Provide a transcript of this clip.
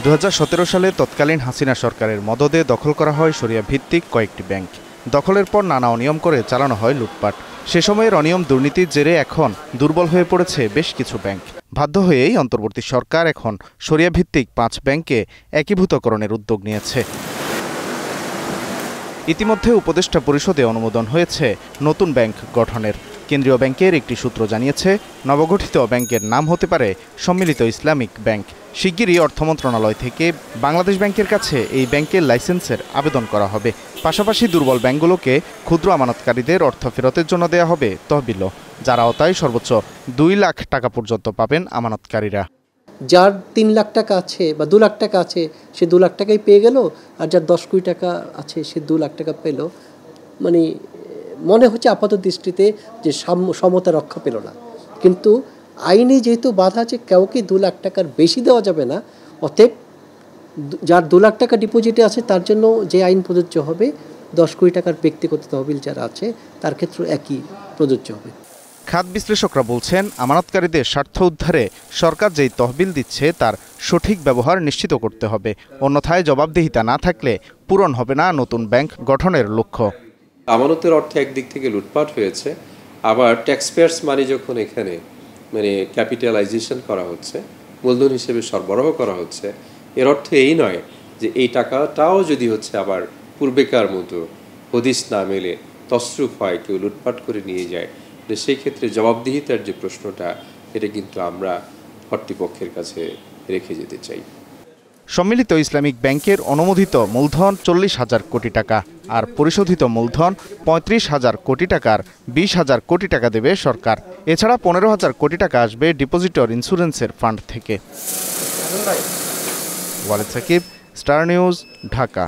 2017 সালে তৎকালীন হাসিনা সরকারের মদদে দখল করা হয় শরিয়া ভিত্তিক কয়েকটি ব্যাংক। দখলের পর নানা অনিয়ম করে চালানো হয় লুটপাট। সে সময়ের অনিয়ম দুর্নীতির জেরে এখন দুর্বল হয়ে পড়েছে বেশ কিছু ব্যাংক। বাধ্য হয়েই অন্তর্বর্তী সরকার এখন শরিয়া ভিত্তিক 5 ব্যাংককে একীভূতকরণের উদ্যোগ নিয়েছে। ইতিমধ্যে উপদেষ্টা পরিষদে অনুমোদন হয়েছে নতুন ব্যাংক গঠনের। কেন্দ্রীয় ব্যাংকের একটি সূত্র জানিয়েছে, নবগঠিত ব্যাংকের নাম হতে পারে সম্মিলিত ইসলামিক ব্যাংক। শিগগিরই অর্থ মন্ত্রণালয় থেকে বাংলাদেশ ব্যাংকের কাছে এই ব্যাংকের লাইসেন্সের আবেদন করা হবে। পাশাপাশি দুর্বল ব্যাংকগুলোকে ক্ষুদ্র আমানতকারীদের অর্থ ফেরতের জন্য দেওয়া হবে তহবিলও, যার আওতায় সর্বোচ্চ 2 লাখ টাকা পর্যন্ত পাবেন আমানতকারীরা। যার 3 লাখ টাকা আছে বা 2 লাখ টাকা আছে সে 2 লাখ টাকাই পেয়ে গেল, আর যার 10 কোটি টাকা আছে সে 2 লাখ টাকা পেল। মানে মনে হচ্ছে আপাত দৃষ্টিতে যে সমতা রক্ষা পেল না, কিন্তু আইনে যেহেতু বাধা আছে, কাউকে 2 লাখ টাকার বেশি দেওয়া যাবে না। অতএব যার 2 লাখ টাকা ডিপোজিটে আছে তার জন্য যে আইন প্রযোজ্য হবে, 10 কোটি টাকার ব্যক্তিগত তহবিল যারা আছে তার ক্ষেত্রে একই প্রযোজ্য হবে। খাত বিশ্লেষকরা বলছেন, আমানতকারীদের স্বার্থ উদ্ধারে সরকার যেই তহবিল দিচ্ছে তার সঠিক ব্যবহার নিশ্চিত করতে হবে। অন্যথায় জবাবদিহিতা না থাকলে পূরণ হবে না নতুন ব্যাংক গঠনের লক্ষ্য। আমানতের অর্থে একদিক থেকে লুটপাট হয়েছে, আবার ট্যাক্সপেয়ার্স মানি যখন এখানে ক্যাপিটালাইজেশন করা হচ্ছে, মূলধন হিসেবে সরবরাহ করা হচ্ছে, এর অর্থ এই নয় যে এই টাকাটাও যদি আবার পূর্বেকার মতো হদিস না মেলে তসরুফ হয়, কেউ লুটপাট করে নিয়ে যায়, সেই ক্ষেত্রে জবাবদিহিতার যে প্রশ্নটা, এটা কিন্তু আমরা কর্তৃপক্ষের কাছে রেখে যেতে চাই। সম্মিলিত ইসলামিক ব্যাংকের অনুমোদিত মূলধন 40,000 কোটি টাকা, আর পরিশোধিত মূলধন 35,000 কোটি টাকার 20,000 কোটি টাকা দেবে সরকার। এছাড়া 15,000 কোটি টাকা আসবে ডিপোজিটর ইন্স্যুরেন্সের ফান্ড থেকে। Walid Sakib, star news, Dhaka.